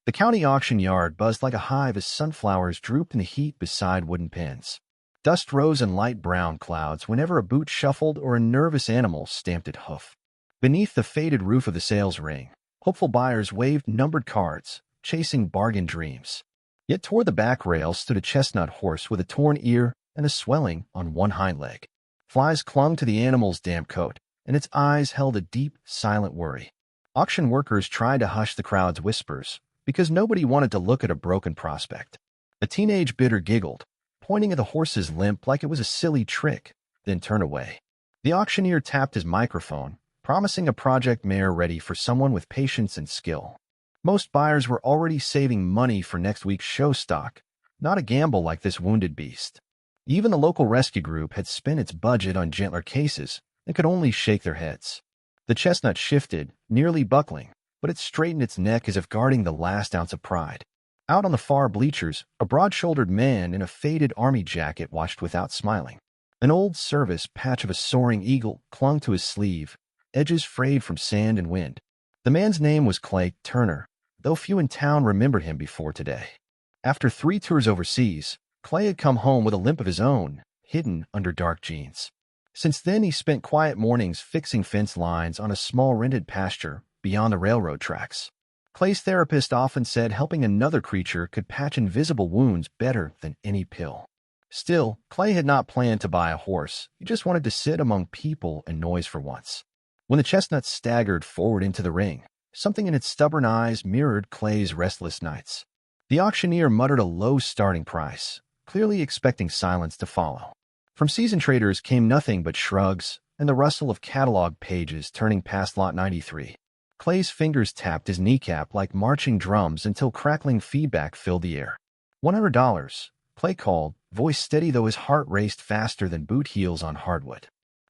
The county auction yard buzzed like a hive as sunflowers drooped in the heat beside wooden pens. Dust rose in light brown clouds whenever a boot shuffled or a nervous animal stamped its hoof. Beneath the faded roof of the sales ring, hopeful buyers waved numbered cards, chasing bargain dreams. Yet toward the back rail stood a chestnut horse with a torn ear and a swelling on one hind leg. Flies clung to the animal's damp coat, and its eyes held a deep, silent worry. Auction workers tried to hush the crowd's whispers, because nobody wanted to look at a broken prospect. A teenage bidder giggled, pointing at the horse's limp like it was a silly trick, then turned away. The auctioneer tapped his microphone, promising a project mare ready for someone with patience and skill. Most buyers were already saving money for next week's show stock, not a gamble like this wounded beast. Even the local rescue group had spent its budget on gentler cases and could only shake their heads. The chestnut shifted, nearly buckling, but it straightened its neck as if guarding the last ounce of pride. Out on the far bleachers, a broad-shouldered man in a faded army jacket watched without smiling. An old service patch of a soaring eagle clung to his sleeve, edges frayed from sand and wind. The man's name was Clay Turner, though few in town remembered him before today. After 3 tours overseas, Clay had come home with a limp of his own, hidden under dark jeans. Since then, he spent quiet mornings fixing fence lines on a small rented pasture beyond the railroad tracks. Clay's therapist often said helping another creature could patch invisible wounds better than any pill. Still, Clay had not planned to buy a horse. He just wanted to sit among people and noise for once. When the chestnut staggered forward into the ring, something in its stubborn eyes mirrored Clay's restless nights. The auctioneer muttered a low starting price, clearly expecting silence to follow. From seasoned traders came nothing but shrugs and the rustle of catalog pages turning past lot 93. Clay's fingers tapped his kneecap like marching drums until crackling feedback filled the air. $100, Clay called, voice steady though his heart raced faster than boot heels on hardwood.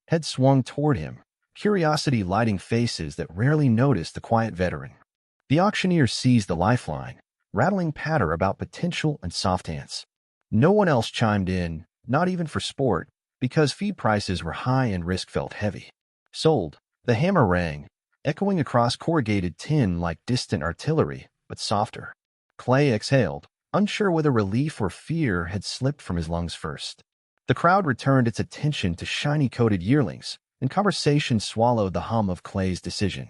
Head swung toward him, curiosity lighting faces that rarely noticed the quiet veteran. The auctioneer seized the lifeline, rattling patter about potential and soft hands. No one else chimed in, not even for sport, because feed prices were high and risk felt heavy. Sold. The hammer rang, echoing across corrugated tin like distant artillery, but softer. Clay exhaled, unsure whether relief or fear had slipped from his lungs first. The crowd returned its attention to shiny-coated yearlings, and conversation swallowed the hum of Clay's decision.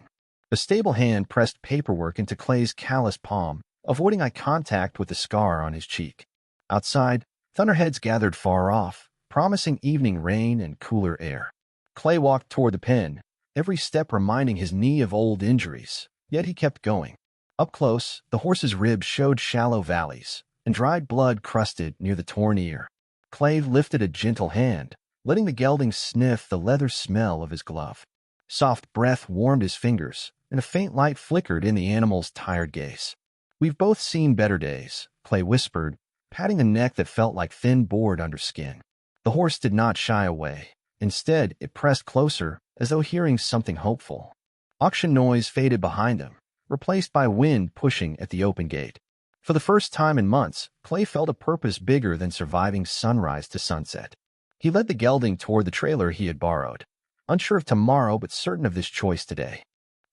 A stable hand pressed paperwork into Clay's calloused palm, avoiding eye contact with the scar on his cheek. Outside, thunderheads gathered far off, promising evening rain and cooler air. Clay walked toward the pen, every step reminding his knee of old injuries, yet he kept going. Up close, the horse's ribs showed shallow valleys, and dried blood crusted near the torn ear. Clay lifted a gentle hand, letting the gelding sniff the leather smell of his glove. Soft breath warmed his fingers, and a faint light flickered in the animal's tired gaze. "We've both seen better days," Clay whispered, patting the neck that felt like thin board under skin. The horse did not shy away. Instead, it pressed closer, as though hearing something hopeful. Auction noise faded behind them, replaced by wind pushing at the open gate. For the first time in months, Clay felt a purpose bigger than surviving sunrise to sunset. He led the gelding toward the trailer he had borrowed, unsure of tomorrow but certain of this choice today.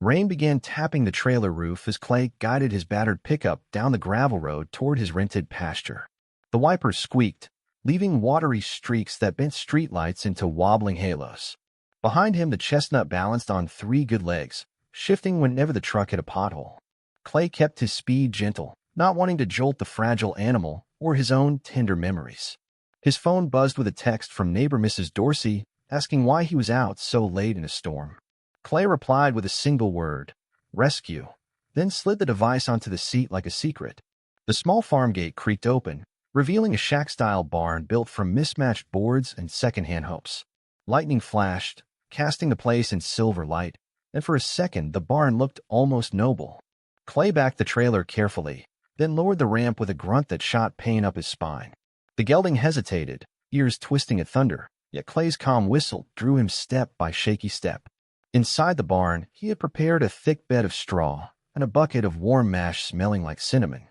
Rain began tapping the trailer roof as Clay guided his battered pickup down the gravel road toward his rented pasture. The wipers squeaked, leaving watery streaks that bent streetlights into wobbling halos. Behind him, the chestnut balanced on 3 good legs, shifting whenever the truck hit a pothole. Clay kept his speed gentle, not wanting to jolt the fragile animal or his own tender memories. His phone buzzed with a text from neighbor Mrs. Dorsey asking why he was out so late in a storm. Clay replied with a single word, rescue, then slid the device onto the seat like a secret. The small farm gate creaked open, revealing a shack-style barn built from mismatched boards and second-hand hopes. Lightning flashed, casting the place in silver light, and for a second the barn looked almost noble. Clay backed the trailer carefully, then lowered the ramp with a grunt that shot pain up his spine. The gelding hesitated, ears twisting at thunder, yet Clay's calm whistle drew him step by shaky step. Inside the barn, he had prepared a thick bed of straw and a bucket of warm mash smelling like cinnamon.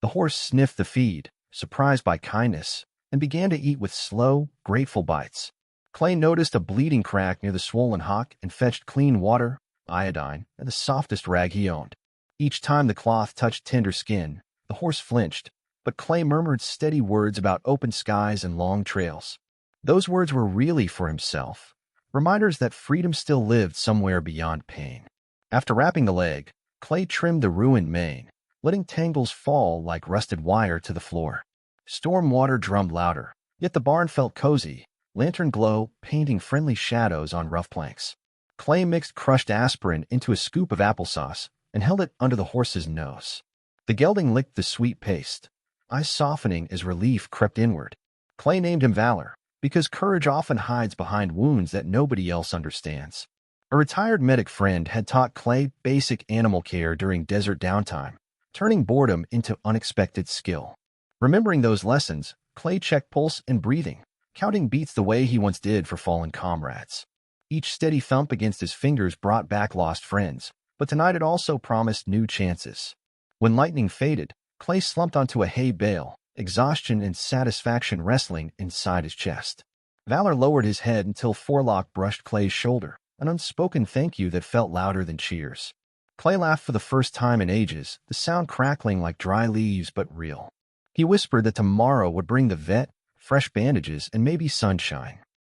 The horse sniffed the feed, surprised by kindness, and began to eat with slow, grateful bites. Clay noticed a bleeding crack near the swollen hock and fetched clean water, iodine, and the softest rag he owned. Each time the cloth touched tender skin, the horse flinched, but Clay murmured steady words about open skies and long trails. Those words were really for himself, reminders that freedom still lived somewhere beyond pain. After wrapping the leg, Clay trimmed the ruined mane, letting tangles fall like rusted wire to the floor. Storm water drummed louder, yet the barn felt cozy, lantern glow painting friendly shadows on rough planks. Clay mixed crushed aspirin into a scoop of applesauce and held it under the horse's nose. The gelding licked the sweet paste, eyes softening as relief crept inward. Clay named him Valor, because courage often hides behind wounds that nobody else understands. A retired medic friend had taught Clay basic animal care during desert downtime, turning boredom into unexpected skill. Remembering those lessons, Clay checked pulse and breathing, counting beats the way he once did for fallen comrades. Each steady thump against his fingers brought back lost friends, but tonight it also promised new chances. When lightning faded, Clay slumped onto a hay bale, exhaustion and satisfaction wrestling inside his chest. Valor lowered his head until Forelock brushed Clay's shoulder, an unspoken thank you that felt louder than cheers. Clay laughed for the first time in ages, the sound crackling like dry leaves but real. He whispered that tomorrow would bring the vet, fresh bandages, and maybe sunshine.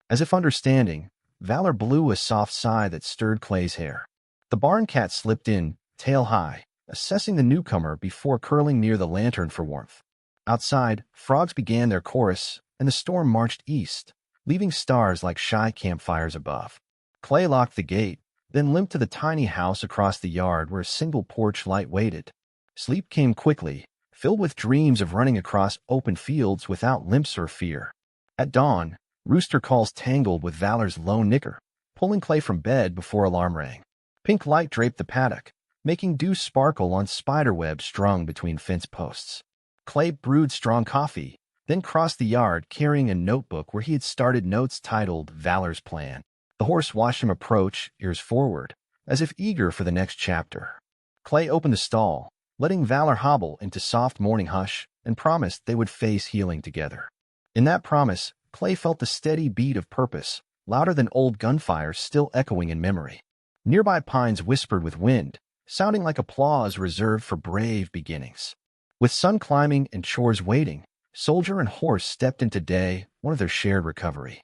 As if understanding, Valor blew a soft sigh that stirred Clay's hair. The barn cat slipped in, tail high, assessing the newcomer before curling near the lantern for warmth. Outside, frogs began their chorus, and the storm marched east, leaving stars like shy campfires above. Clay locked the gate, then limped to the tiny house across the yard where a single porch light waited. Sleep came quickly, filled with dreams of running across open fields without limps or fear. At dawn, rooster calls tangled with Valor's lone nicker, pulling Clay from bed before alarm rang. Pink light draped the paddock, making dew sparkle on spiderwebs strung between fence posts. Clay brewed strong coffee, then crossed the yard carrying a notebook where he had started notes titled Valor's Plan. The horse watched him approach, ears forward, as if eager for the next chapter. Clay opened the stall, letting Valor hobble into soft morning hush, and promised they would face healing together. In that promise, Clay felt the steady beat of purpose, louder than old gunfire still echoing in memory. Nearby pines whispered with wind, sounding like applause reserved for brave beginnings. With sun climbing and chores waiting, soldier and horse stepped into day, one of their shared recovery.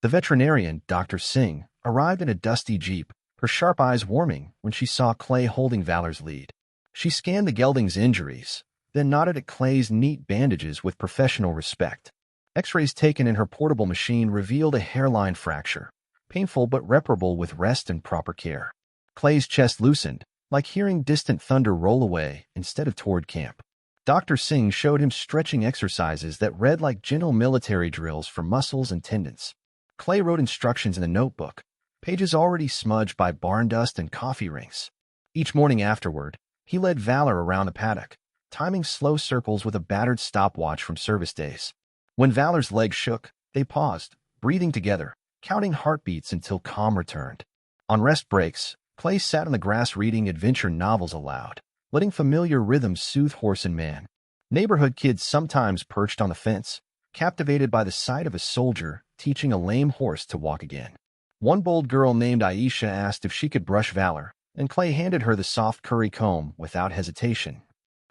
The veterinarian, Dr. Singh, arrived in a dusty jeep, her sharp eyes warming when she saw Clay holding Valor's lead. She scanned the gelding's injuries, then nodded at Clay's neat bandages with professional respect. X-rays taken in her portable machine revealed a hairline fracture, painful but reparable with rest and proper care. Clay's chest loosened, like hearing distant thunder roll away instead of toward camp. Dr. Singh showed him stretching exercises that read like gentle military drills for muscles and tendons. Clay wrote instructions in the notebook, pages already smudged by barn dust and coffee rings. Each morning afterward, he led Valor around the paddock, timing slow circles with a battered stopwatch from service days. When Valor's legs shook, they paused, breathing together, counting heartbeats until calm returned. On rest breaks, Clay sat on the grass reading adventure novels aloud, letting familiar rhythms soothe horse and man. Neighborhood kids sometimes perched on the fence, captivated by the sight of a soldier teaching a lame horse to walk again. One bold girl named Aisha asked if she could brush Valor, and Clay handed her the soft curry comb without hesitation.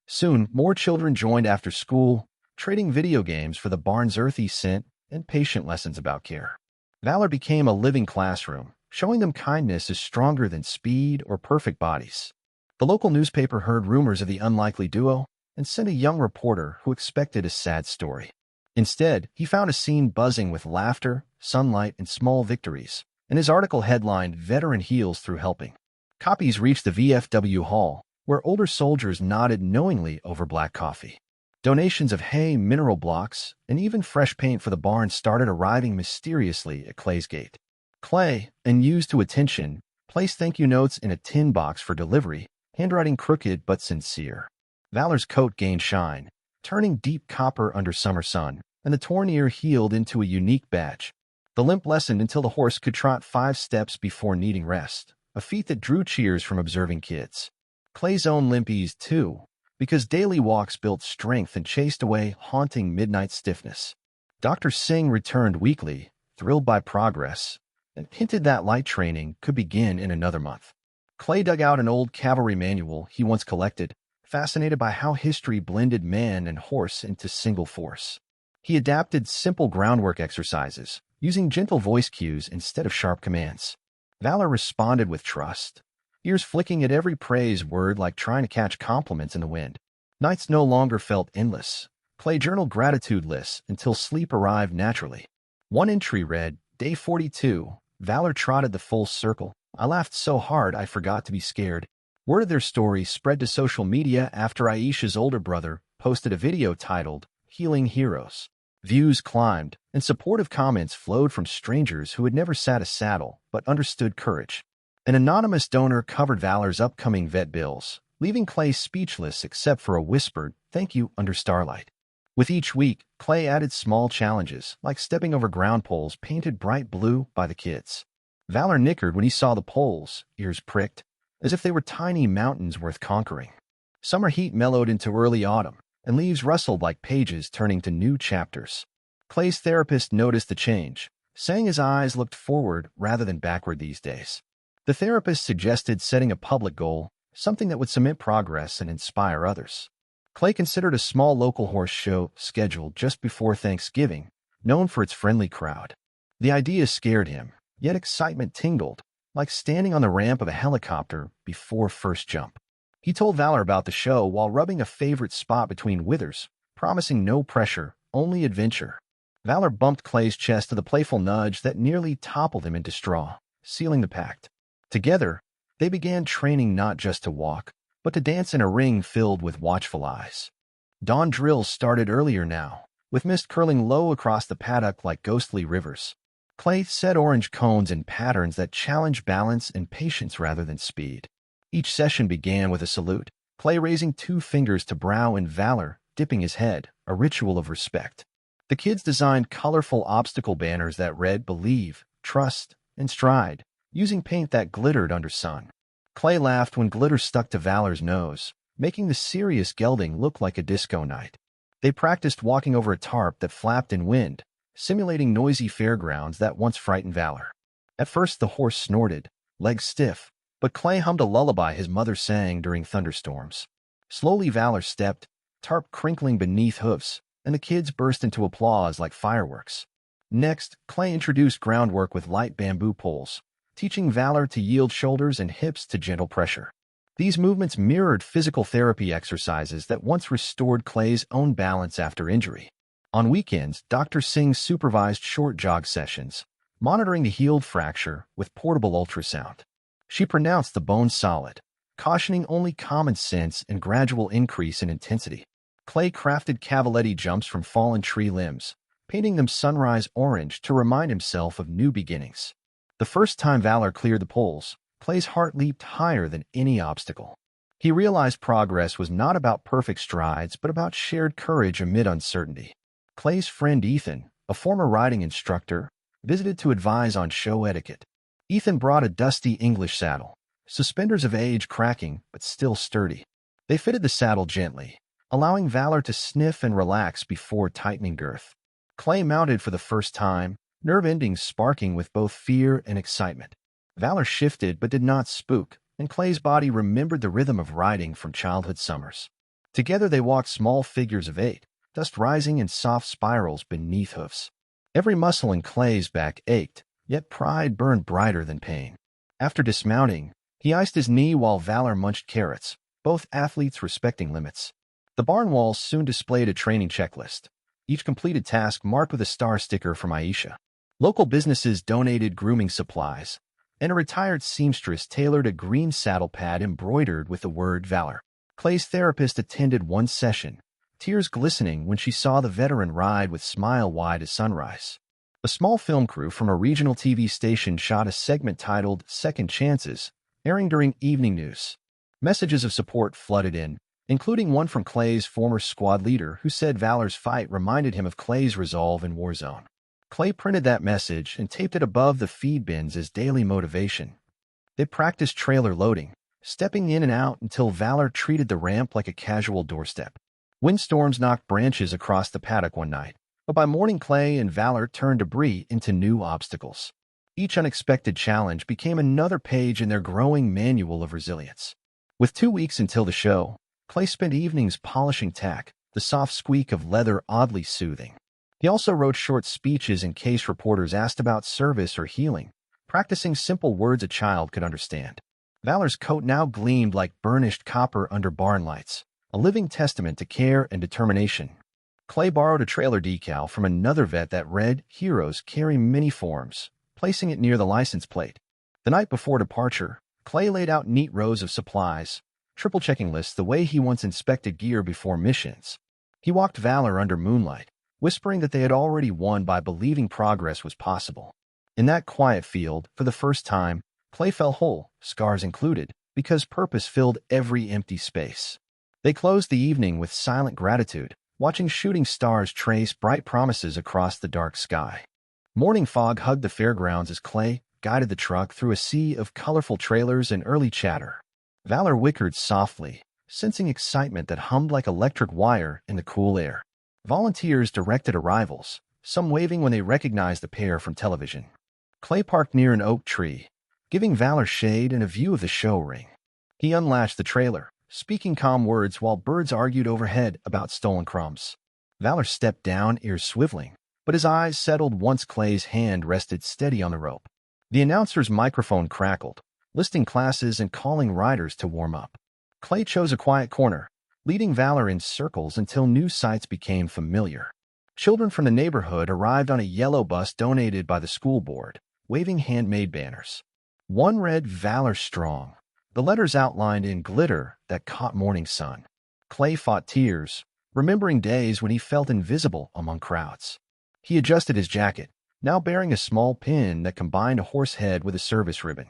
Soon, more children joined after school, trading video games for the barn's earthy scent and patient lessons about care. Valor became a living classroom, showing them kindness is stronger than speed or perfect bodies. The local newspaper heard rumors of the unlikely duo and sent a young reporter who expected a sad story. Instead, he found a scene buzzing with laughter, sunlight, and small victories, and his article headlined Veteran Heals Through Helping. Copies reached the VFW hall, where older soldiers nodded knowingly over black coffee. Donations of hay, mineral blocks, and even fresh paint for the barn started arriving mysteriously at Clay's gate. Clay, unused to attention, placed thank you notes in a tin box for delivery, handwriting crooked but sincere. Valor's coat gained shine, turning deep copper under summer sun, and the torn ear healed into a unique badge. The limp lessened until the horse could trot 5 steps before needing rest, a feat that drew cheers from observing kids. Clay's own limp eased too, because daily walks built strength and chased away haunting midnight stiffness. Dr. Singh returned weekly, thrilled by progress, and hinted that light training could begin in another month. Clay dug out an old cavalry manual he once collected, fascinated by how history blended man and horse into single force. He adapted simple groundwork exercises, using gentle voice cues instead of sharp commands. Valor responded with trust, ears flicking at every praise word like trying to catch compliments in the wind. Nights no longer felt endless. Clay journaled gratitude lists until sleep arrived naturally. One entry read, Day 42, Valor trotted the full circle. I laughed so hard I forgot to be scared. Word of their story spread to social media after Aisha's older brother posted a video titled, Healing Heroes. Views climbed, and supportive comments flowed from strangers who had never sat a saddle but understood courage. An anonymous donor covered Valor's upcoming vet bills, leaving Clay speechless except for a whispered, thank you, under starlight. With each week, Clay added small challenges, like stepping over ground poles painted bright blue by the kids. Valor nickered when he saw the poles, ears pricked, as if they were tiny mountains worth conquering. Summer heat mellowed into early autumn, and leaves rustled like pages turning to new chapters. Clay's therapist noticed the change, saying his eyes looked forward rather than backward these days. The therapist suggested setting a public goal, something that would cement progress and inspire others. Clay considered a small local horse show scheduled just before Thanksgiving, known for its friendly crowd. The idea scared him, yet excitement tingled, like standing on the ramp of a helicopter before first jump. He told Valor about the show while rubbing a favorite spot between withers, promising no pressure, only adventure. Valor bumped Clay's chest with a playful nudge that nearly toppled him into straw, sealing the pact. Together, they began training not just to walk, but to dance in a ring filled with watchful eyes. Dawn drills started earlier now, with mist curling low across the paddock like ghostly rivers. Clay set orange cones in patterns that challenged balance and patience rather than speed. Each session began with a salute, Clay raising 2 fingers to brow and Valor dipping his head, a ritual of respect. The kids designed colorful obstacle banners that read Believe, Trust, and Stride, using paint that glittered under sun. Clay laughed when glitter stuck to Valor's nose, making the serious gelding look like a disco night. They practiced walking over a tarp that flapped in wind, simulating noisy fairgrounds that once frightened Valor. At first the horse snorted, legs stiff, but Clay hummed a lullaby his mother sang during thunderstorms. Slowly Valor stepped, tarp crinkling beneath hoofs, and the kids burst into applause like fireworks. Next, Clay introduced groundwork with light bamboo poles, teaching Valor to yield shoulders and hips to gentle pressure. These movements mirrored physical therapy exercises that once restored Clay's own balance after injury. On weekends, Dr. Singh supervised short jog sessions, monitoring the healed fracture with portable ultrasound. She pronounced the bone solid, cautioning only common sense and gradual increase in intensity. Clay crafted cavaletti jumps from fallen tree limbs, painting them sunrise orange to remind himself of new beginnings. The first time Valor cleared the poles, Clay's heart leaped higher than any obstacle. He realized progress was not about perfect strides, but about shared courage amid uncertainty. Clay's friend Ethan, a former riding instructor, visited to advise on show etiquette. Ethan brought a dusty English saddle, suspenders of age cracking but still sturdy. They fitted the saddle gently, allowing Valor to sniff and relax before tightening girth. Clay mounted for the first time, nerve endings sparking with both fear and excitement. Valor shifted but did not spook, and Clay's body remembered the rhythm of riding from childhood summers. Together they walked small figures of 8, dust rising in soft spirals beneath hoofs. Every muscle in Clay's back ached, yet pride burned brighter than pain. After dismounting, he iced his knee while Valor munched carrots, both athletes respecting limits. The barn walls soon displayed a training checklist, each completed task marked with a star sticker from Aisha. Local businesses donated grooming supplies, and a retired seamstress tailored a green saddle pad embroidered with the word Valor. Clay's therapist attended one session, tears glistening when she saw the veteran ride with smile wide as sunrise. A small film crew from a regional TV station shot a segment titled Second Chances, airing during evening news. Messages of support flooded in, including one from Clay's former squad leader who said Valor's fight reminded him of Clay's resolve in Warzone. Clay printed that message and taped it above the feed bins as daily motivation. They practiced trailer loading, stepping in and out until Valor treated the ramp like a casual doorstep. Windstorms knocked branches across the paddock one night, but by morning Clay and Valor turned debris into new obstacles. Each unexpected challenge became another page in their growing manual of resilience. With 2 weeks until the show, Clay spent evenings polishing tack, the soft squeak of leather oddly soothing. He also wrote short speeches in case reporters asked about service or healing, practicing simple words a child could understand. Valor's coat now gleamed like burnished copper under barn lights, a living testament to care and determination. Clay borrowed a trailer decal from another vet that read, "Heroes carry many forms," placing it near the license plate. The night before departure, Clay laid out neat rows of supplies, triple-checking lists the way he once inspected gear before missions. He walked Valor under moonlight, whispering that they had already won by believing progress was possible. In that quiet field, for the first time, Clay felt whole, scars included, because purpose filled every empty space. They closed the evening with silent gratitude, watching shooting stars trace bright promises across the dark sky. Morning fog hugged the fairgrounds as Clay guided the truck through a sea of colorful trailers and early chatter. Valor whickered softly, sensing excitement that hummed like electric wire in the cool air. Volunteers directed arrivals, some waving when they recognized the pair from television. Clay parked near an oak tree, giving Valor shade and a view of the show ring. He unlatched the trailer, speaking calm words while birds argued overhead about stolen crumbs. Valor stepped down, ears swiveling, but his eyes settled once Clay's hand rested steady on the rope. The announcer's microphone crackled, listing classes and calling riders to warm up. Clay chose a quiet corner, leading Valor in circles until new sights became familiar. Children from the neighborhood arrived on a yellow bus donated by the school board, waving handmade banners. One read "Valor Strong," the letters outlined in glitter that caught morning sun. Clay fought tears, remembering days when he felt invisible among crowds. He adjusted his jacket, now bearing a small pin that combined a horse head with a service ribbon.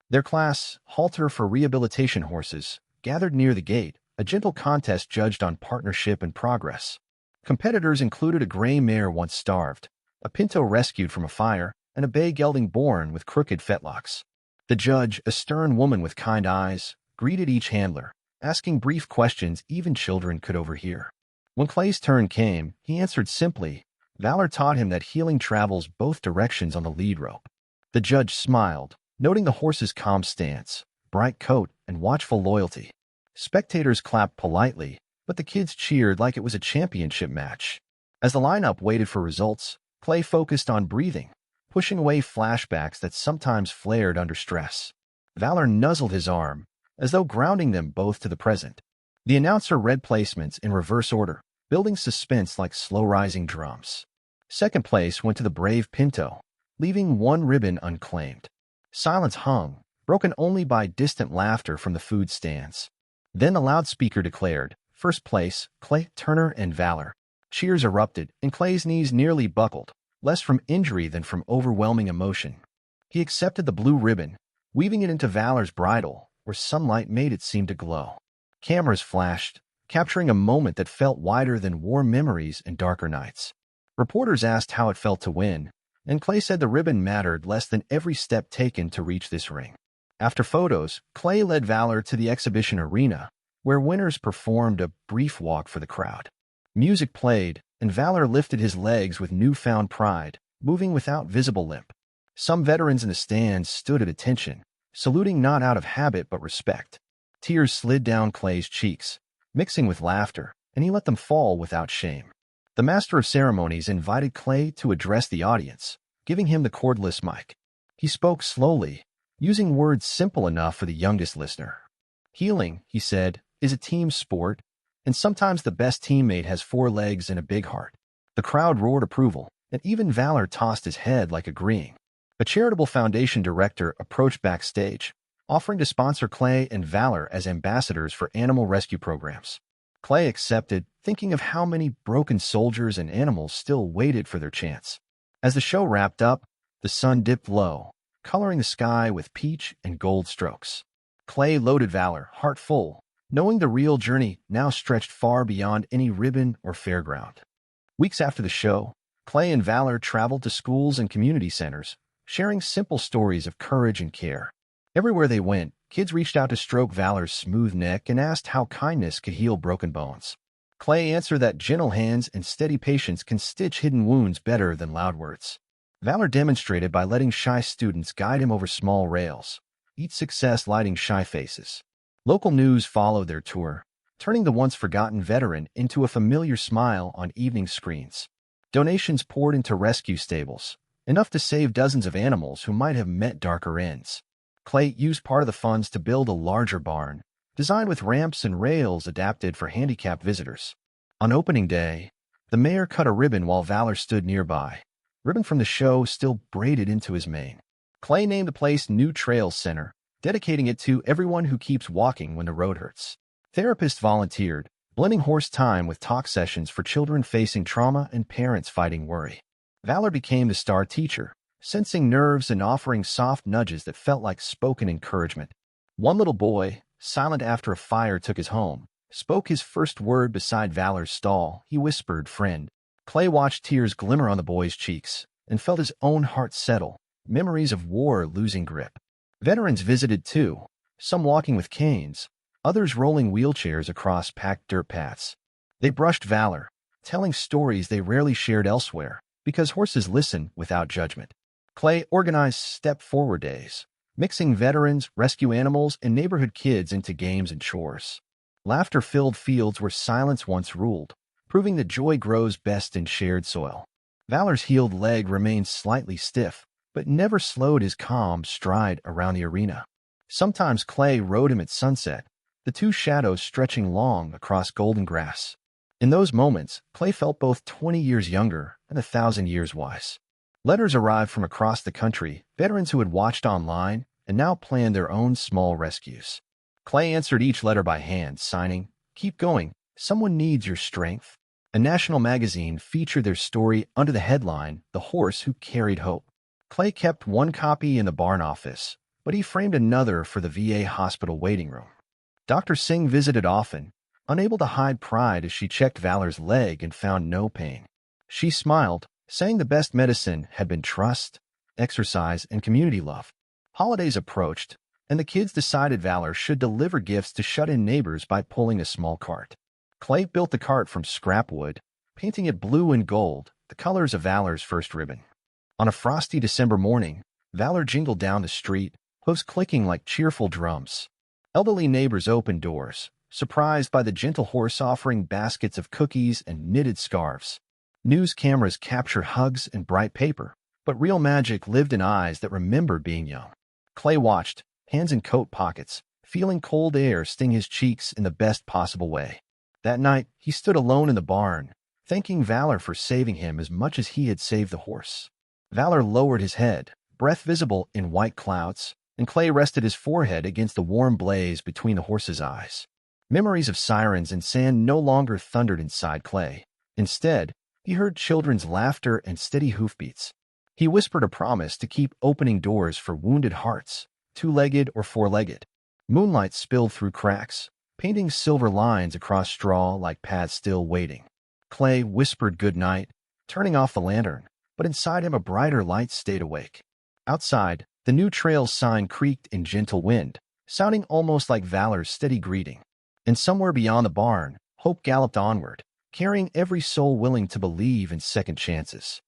Their class, Halter for Rehabilitation Horses, gathered near the gate, a gentle contest judged on partnership and progress. Competitors included a gray mare once starved, a pinto rescued from a fire, and a bay gelding born with crooked fetlocks. The judge, a stern woman with kind eyes, greeted each handler, asking brief questions even children could overhear. When Clay's turn came, he answered simply. Valor taught him that healing travels both directions on the lead rope. The judge smiled, noting the horse's calm stance, bright coat, and watchful loyalty. Spectators clapped politely, but the kids cheered like it was a championship match. As the lineup waited for results, Clay focused on breathing, pushing away flashbacks that sometimes flared under stress. Valor nuzzled his arm, as though grounding them both to the present. The announcer read placements in reverse order, building suspense like slow-rising drums. Second place went to the brave Pinto, leaving one ribbon unclaimed. Silence hung, broken only by distant laughter from the food stands. Then the loudspeaker declared, "First place, Clay, Turner, and Valor." Cheers erupted, and Clay's knees nearly buckled, less from injury than from overwhelming emotion. He accepted the blue ribbon, weaving it into Valor's bridle, where sunlight made it seem to glow. Cameras flashed, capturing a moment that felt wider than warm memories and darker nights. Reporters asked how it felt to win, and Clay said the ribbon mattered less than every step taken to reach this ring. After photos, Clay led Valor to the exhibition arena, where winners performed a brief walk for the crowd. Music played, and Valor lifted his legs with newfound pride, moving without visible limp. Some veterans in the stands stood at attention, saluting not out of habit but respect. Tears slid down Clay's cheeks, mixing with laughter, and he let them fall without shame. The master of ceremonies invited Clay to address the audience, giving him the cordless mic. He spoke slowly, using words simple enough for the youngest listener. "Healing," he said, "is a team sport, and sometimes the best teammate has 4 legs and a big heart." The crowd roared approval, and even Valor tossed his head like agreeing. A charitable foundation director approached backstage, offering to sponsor Clay and Valor as ambassadors for animal rescue programs. Clay accepted, thinking of how many broken soldiers and animals still waited for their chance. As the show wrapped up, the sun dipped low, coloring the sky with peach and gold strokes. Clay loaded Valor, heart full, knowing the real journey now stretched far beyond any ribbon or fairground. Weeks after the show, Clay and Valor traveled to schools and community centers, sharing simple stories of courage and care. Everywhere they went, kids reached out to stroke Valor's smooth neck and asked how kindness could heal broken bones. Clay answered that gentle hands and steady patience can stitch hidden wounds better than loud words. Valor demonstrated by letting shy students guide him over small rails, each success lighting shy faces. Local news followed their tour, turning the once-forgotten veteran into a familiar smile on evening screens. Donations poured into rescue stables, enough to save dozens of animals who might have met darker ends. Clay used part of the funds to build a larger barn, designed with ramps and rails adapted for handicapped visitors. On opening day, the mayor cut a ribbon while Valor stood nearby, ribbon from the show still braided into his mane. Clay named the place New Trails Center, dedicating it to everyone who keeps walking when the road hurts. Therapists volunteered, blending horse time with talk sessions for children facing trauma and parents fighting worry. Valor became the star teacher, sensing nerves and offering soft nudges that felt like spoken encouragement. One little boy, silent after a fire took his home, spoke his first word beside Valor's stall. He whispered, "Friend." Clay watched tears glimmer on the boy's cheeks and felt his own heart settle, memories of war losing grip. Veterans visited too, some walking with canes, others rolling wheelchairs across packed dirt paths. They brushed Valor, telling stories they rarely shared elsewhere, because horses listen without judgment. Clay organized Step Forward Days, mixing veterans, rescue animals, and neighborhood kids into games and chores. Laughter-filled fields where silence once ruled, proving that joy grows best in shared soil. Valor's healed leg remained slightly stiff, but never slowed his calm stride around the arena. Sometimes Clay rode him at sunset, the two shadows stretching long across golden grass. In those moments, Clay felt both 20 years younger and 1,000 years wise. Letters arrived from across the country, veterans who had watched online and now planned their own small rescues. Clay answered each letter by hand, signing, "Keep going, someone needs your strength." A national magazine featured their story under the headline, "The Horse Who Carried Hope." Clay kept one copy in the barn office, but he framed another for the VA hospital waiting room. Dr. Singh visited often, unable to hide pride as she checked Valor's leg and found no pain. She smiled, saying the best medicine had been trust, exercise, and community love. Holidays approached, and the kids decided Valor should deliver gifts to shut-in neighbors by pulling a small cart. Clay built the cart from scrap wood, painting it blue and gold, the colors of Valor's first ribbon. On a frosty December morning, Valor jingled down the street, hooves clicking like cheerful drums. Elderly neighbors opened doors, surprised by the gentle horse offering baskets of cookies and knitted scarves. News cameras captured hugs and bright paper, but real magic lived in eyes that remembered being young. Clay watched, hands in coat pockets, feeling cold air sting his cheeks in the best possible way. That night, he stood alone in the barn, thanking Valor for saving him as much as he had saved the horse. Valor lowered his head, breath visible in white clouds, and Clay rested his forehead against the warm blaze between the horse's eyes. Memories of sirens and sand no longer thundered inside Clay. Instead, he heard children's laughter and steady hoofbeats. He whispered a promise to keep opening doors for wounded hearts, two-legged or four-legged. Moonlight spilled through cracks, painting silver lines across straw like paths still waiting. Clay whispered good night, turning off the lantern, but inside him a brighter light stayed awake. Outside, the New Trails sign creaked in gentle wind, sounding almost like Valor's steady greeting. And somewhere beyond the barn, hope galloped onward, carrying every soul willing to believe in second chances.